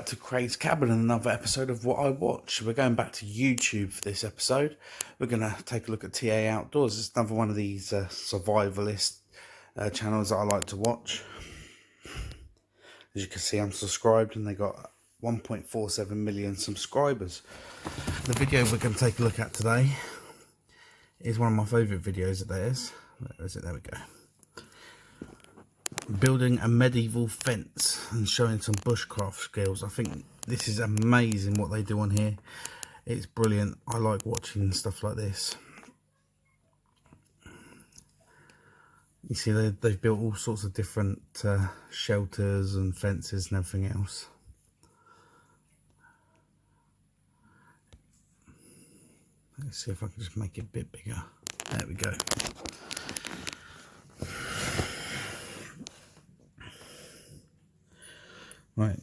back to Craig's Cabin and another episode of What I Watch. We're going back to YouTube for this episode. We're going to take a look at TA Outdoors. It's another one of these survivalist channels that I like to watch. As you can see, I'm subscribed and they got 1.47 million subscribers. The video we're going to take a look at today is one of my favourite videos of theirs. Where is it? There we go. Building a medieval fence and showing some bushcraft skills. I think this is amazing what they do on here. It's brilliant. I like watching stuff like this. You see they've built all sorts of different shelters and fences and everything else. Let's see if I can just make it a bit bigger. There we go. Right,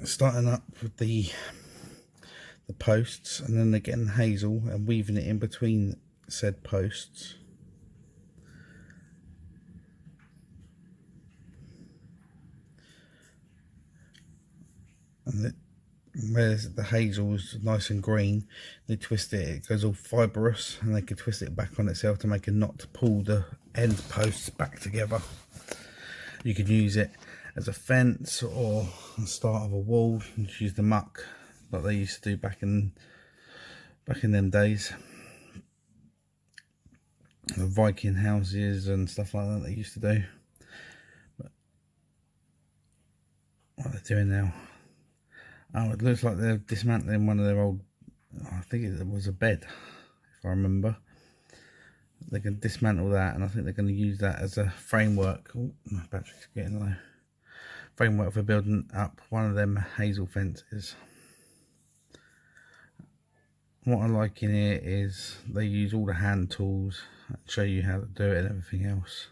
starting up with the posts, and then they're getting hazel and weaving it in between said posts. And where the hazel is nice and green, they twist it, it goes all fibrous, and they can twist it back on itself to make a knot to pull the end posts back together. You could use it as a fence or the start of a wall. You just use the muck like they used to do back in them days. The Viking houses and stuff like that they used to do. But what they're doing now, oh, it looks like they're dismantling one of their old, I think it was a bed, if I remember. They can dismantle that, and I think they're going to use that as a framework. Oh, my battery's getting low. Framework for building up one of them hazel fences. What I like in here is they use all the hand tools, show you how to do it and everything else.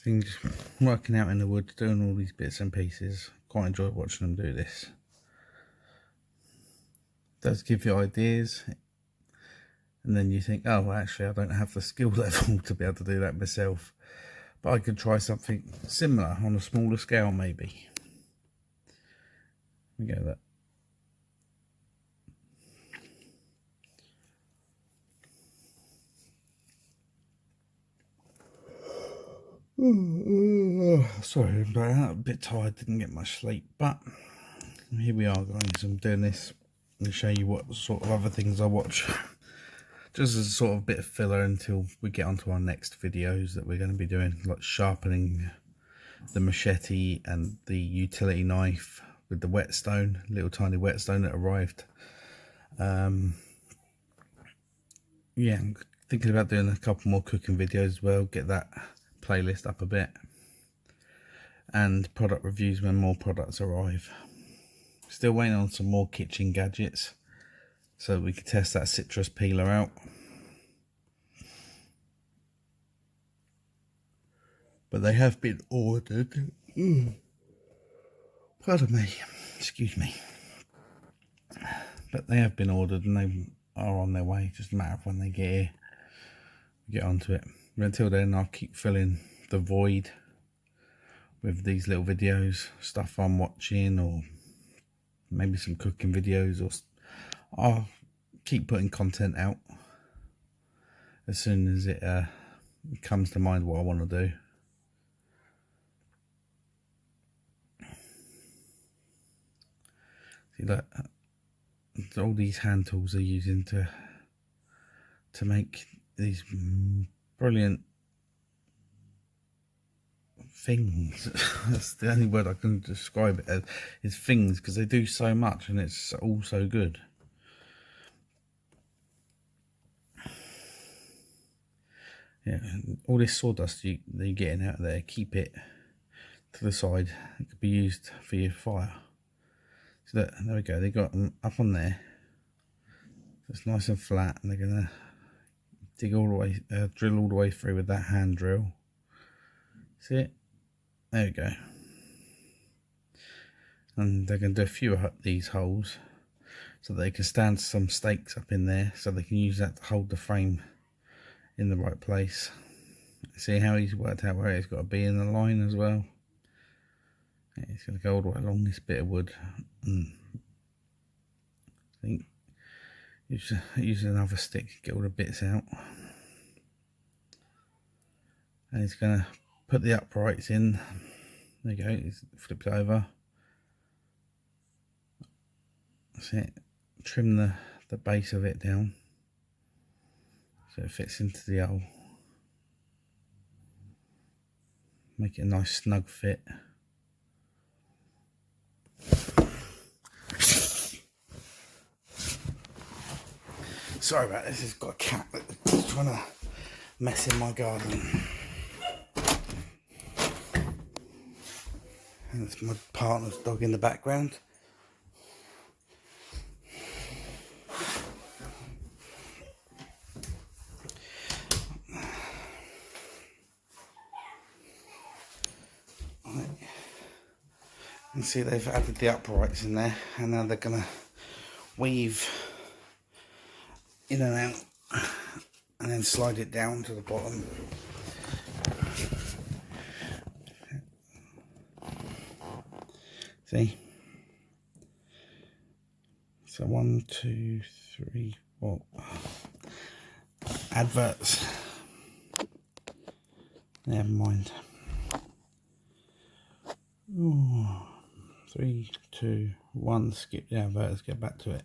Things working out in the woods, doing all these bits and pieces. Quite enjoy watching them do this. Does give you ideas, and then you think, oh well, actually I don't have the skill level to be able to do that myself, but I could try something similar on a smaller scale maybe. We go that. Sorry about that, a bit tired, didn't get much sleep, but here we are guys. I'm doing this and show you what sort of other things I watch, just as a sort of bit of filler until we get onto our next videos that we're going to be doing, like sharpening the machete and the utility knife with the whetstone, little tiny whetstone that arrived. Yeah, I'm thinking about doing a couple more cooking videos as well, get that playlist up a bit, and product reviews when more products arrive. Still waiting on some more kitchen gadgets so we can test that citrus peeler out. But they have been ordered. Pardon me, excuse me. But they have been ordered and they are on their way. Just a matter of when they get here, we get onto it. But until then, I'll keep filling the void with these little videos, stuff I'm watching, or maybe some cooking videos, or I'll keep putting content out as soon as it comes to mind what I want to do. See that, all these hand tools are using to make these brilliant things. That's the only word I can describe it as, is things, because they do so much and it's all so good. Yeah, all this sawdust that you're getting out of there, keep it to the side. It could be used for your fire. So that, there we go, they got them up on there. It's nice and flat, and they're gonna dig all the way, drill all the way through with that hand drill. See it? There we go. And they're going to do a few of these holes so they can stand some stakes up in there, so they can use that to hold the frame in the right place. See how he's worked out where it's got to be in the line as well. It's going to go all the way along this bit of wood. I think use another stick to get all the bits out. And he's going to put the uprights in. There you go, he's flipped it over. That's it. Trim the base of it down so it fits into the hole. Make it a nice snug fit. Sorry about this, it's got a cat that's trying to mess in my garden. And it's my partner's dog in the background. You can see they've added the uprights in there, and now they're going to weave in and out and then slide it down to the bottom. See? So 1, 2, 3, 4 adverts. Never mind. Ooh. 3, 2, 1. Skip the advert. Let's get back to it.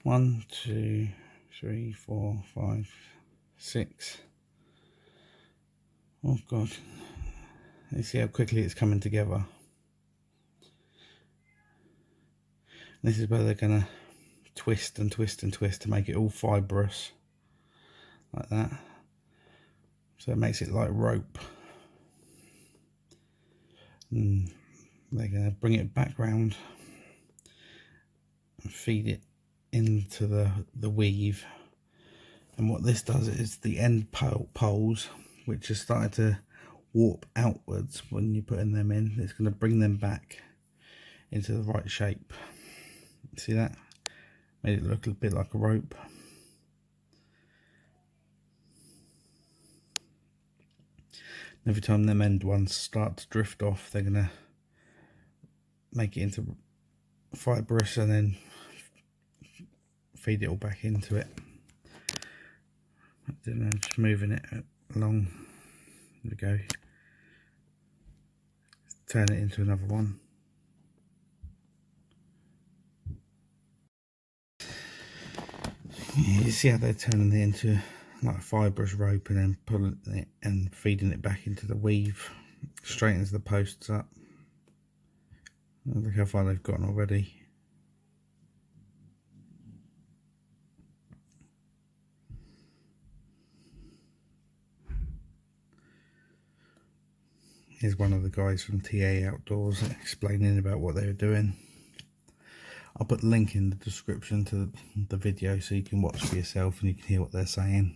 1, 2, 3, 4, 5, 6. Oh god! You see how quickly it's coming together. This is where they're gonna twist and twist and twist to make it all fibrous, like that. So it makes it like rope. And they're going to bring it back round and feed it into the weave. And what this does is the end poles, which are starting to warp outwards when you're putting them in, it's going to bring them back into the right shape. See that? Made it look a bit like a rope. Every time them end ones start to drift off, they're going to make it into fibrous and then feed it all back into it. Just moving it along. There we go. Turn it into another one. You see how they're turning it into like a fibrous rope and then pulling it and feeding it back into the weave, straightens the posts up. Look how far they've gotten already. Here's one of the guys from TA Outdoors explaining about what they were doing. I'll put the link in the description to the video so you can watch for yourself and you can hear what they're saying.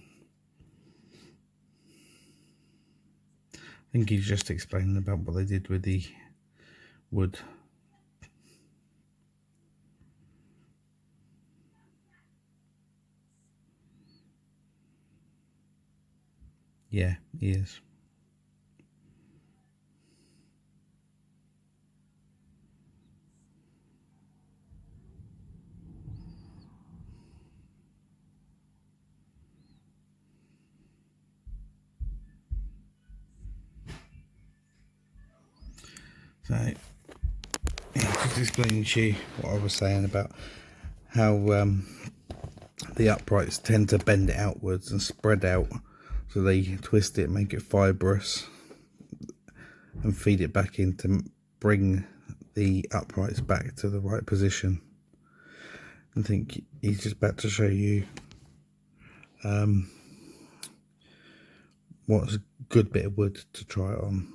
I think he's just explaining about what they did with the wood. Yeah, he is. So, yeah, just explaining to you what I was saying about how the uprights tend to bend it outwards and spread out, so they twist it, make it fibrous and feed it back in to bring the uprights back to the right position. I think he's just about to show you what's a good bit of wood to try it on.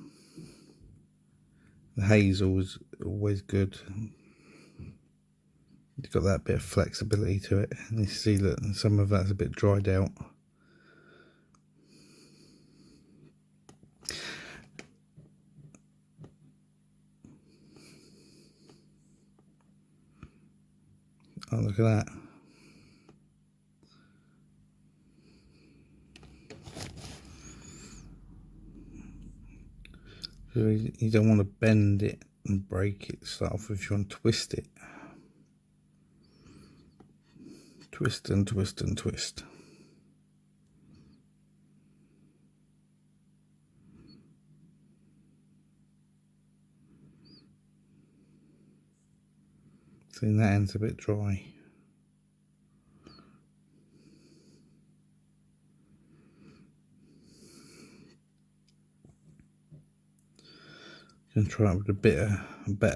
The hazel is always good. It's got that bit of flexibility to it, and you see that some of that's a bit dried out. Oh, look at that. You don't want to bend it and break it. Start off if you want to twist it. Twist and twist and twist. See, that end's a bit dry. Gonna try it with a better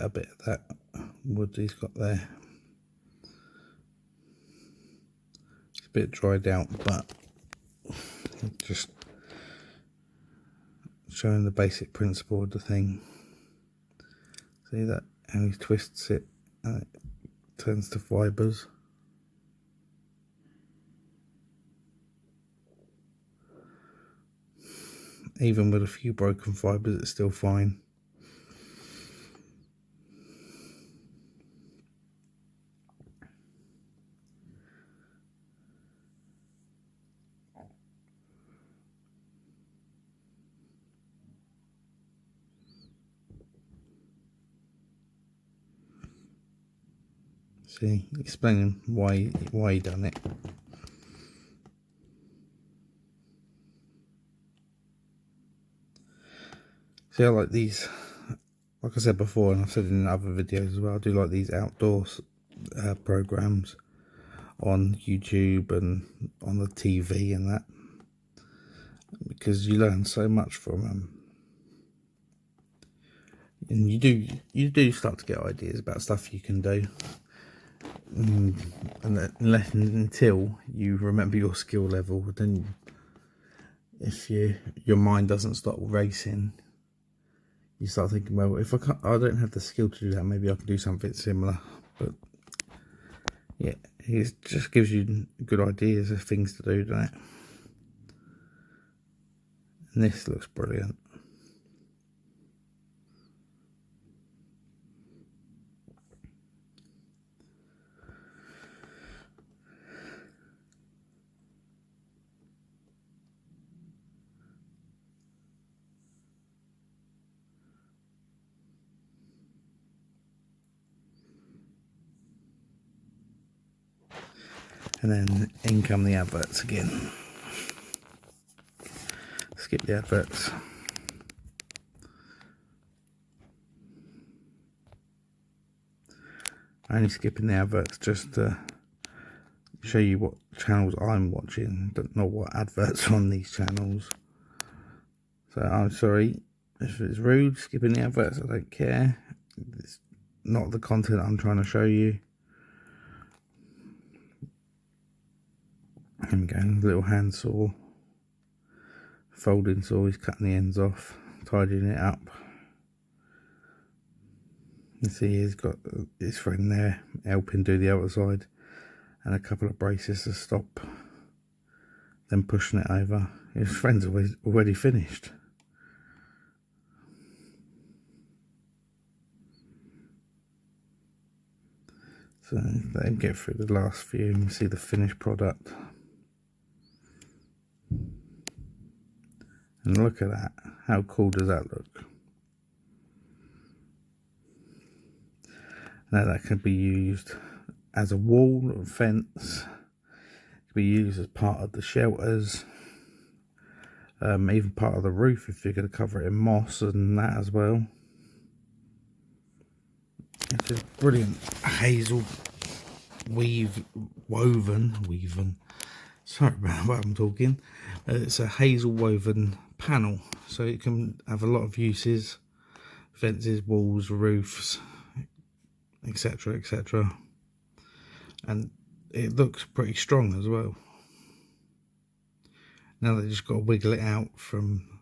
bit of that wood he's got there. It's a bit dried out, but just showing the basic principle of the thing. See that? How he twists it and it turns to fibres. Even with a few broken fibres, it's still fine. See, explaining why he done it. See, I like these, like I said before, and I've said in other videos as well, I do like these outdoors programs on YouTube and on the TV and that, because you learn so much from them. And you do start to get ideas about stuff you can do. And until you remember your skill level, then if your mind doesn't stop racing, you start thinking, well, if I don't have the skill to do that, maybe I can do something similar. But yeah, it just gives you good ideas of things to do, doesn't it? And this looks brilliant. And then in come the adverts again. Skip the adverts. I'm only skipping the adverts just to show you what channels I'm watching, but not what adverts are on these channels. So I'm sorry if it's rude, skipping the adverts, I don't care. It's not the content I'm trying to show you. Here we go, little hand saw, folding saw, he's cutting the ends off, tidying it up. You see he's got his friend there helping do the other side, and a couple of braces to stop them pushing it over. His friend's already finished. So let him get through the last few and see the finished product. And look at that, how cool does that look? Now that can be used as a wall or fence, it can be used as part of the shelters, even part of the roof if you're going to cover it in moss and that as well. It's just brilliant. Hazel woven. Sorry about what I'm talking. It's a hazel woven panel, so it can have a lot of uses: fences, walls, roofs, etc., etc. And it looks pretty strong as well. Now they just got to wiggle it out from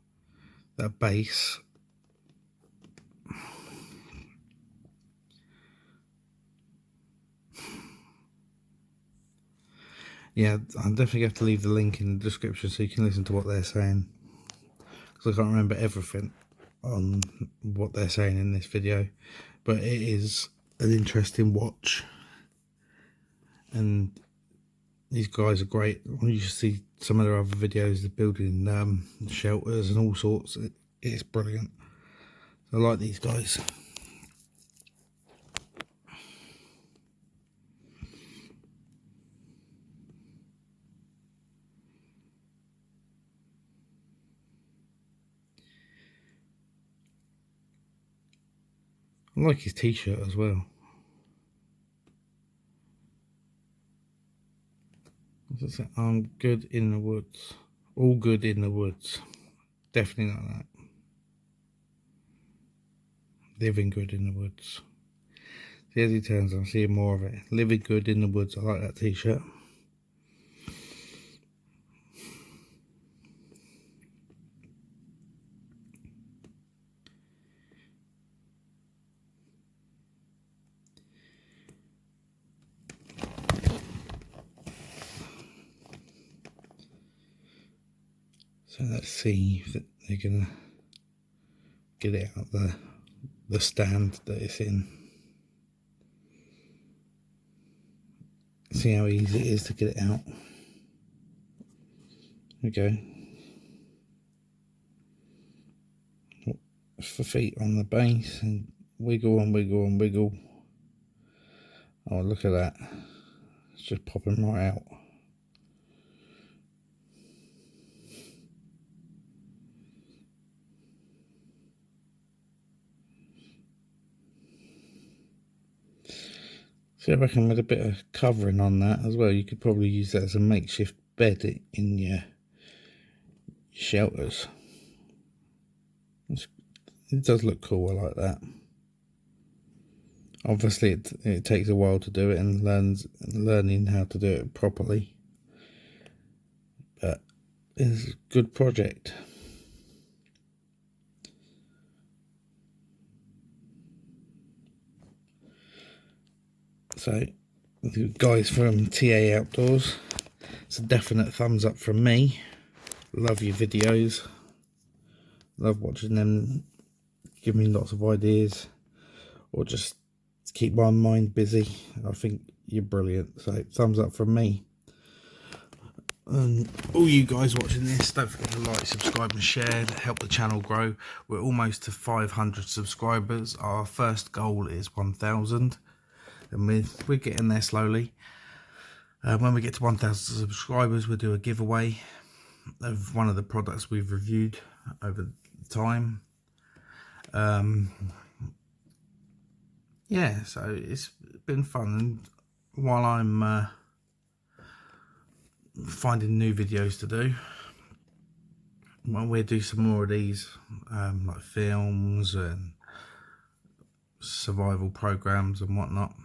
that base. Yeah, I'll definitely have to leave the link in the description so you can listen to what they're saying, because I can't remember everything on what they're saying in this video, but it is an interesting watch. and these guys are great. You should see some of their other videos. They're building shelters and all sorts. It's brilliant. I like these guys. I like his t-shirt as well. I'm good in the woods. All good in the woods. Definitely like that. Living good in the woods. See, as he turns, I'm seeing more of it. Living good in the woods. I like that t-shirt. So let's see if they're gonna get it out the stand that it's in. See how easy it is to get it out. Okay. For feet on the base and wiggle and wiggle and wiggle. Oh, look at that. It's just popping right out. So I reckon with a bit of covering on that as well, you could probably use that as a makeshift bed in your shelters. It does look cool, I like that. Obviously it takes a while to do it and learning how to do it properly. But it's a good project. So, the guys from TA Outdoors, it's a definite thumbs up from me. Love your videos. Love watching them. Give me lots of ideas. Or just keep my mind busy. I think you're brilliant. So, thumbs up from me. And all you guys watching this, don't forget to like, subscribe and share. Help the channel grow. We're almost to 500 subscribers. Our first goal is 1,000. And we're getting there slowly. When we get to 1,000 subscribers, we'll do a giveaway of one of the products we've reviewed over time. Yeah, so it's been fun. And while I'm finding new videos to do, well, we'll do some more of these, like films and survival programs and whatnot.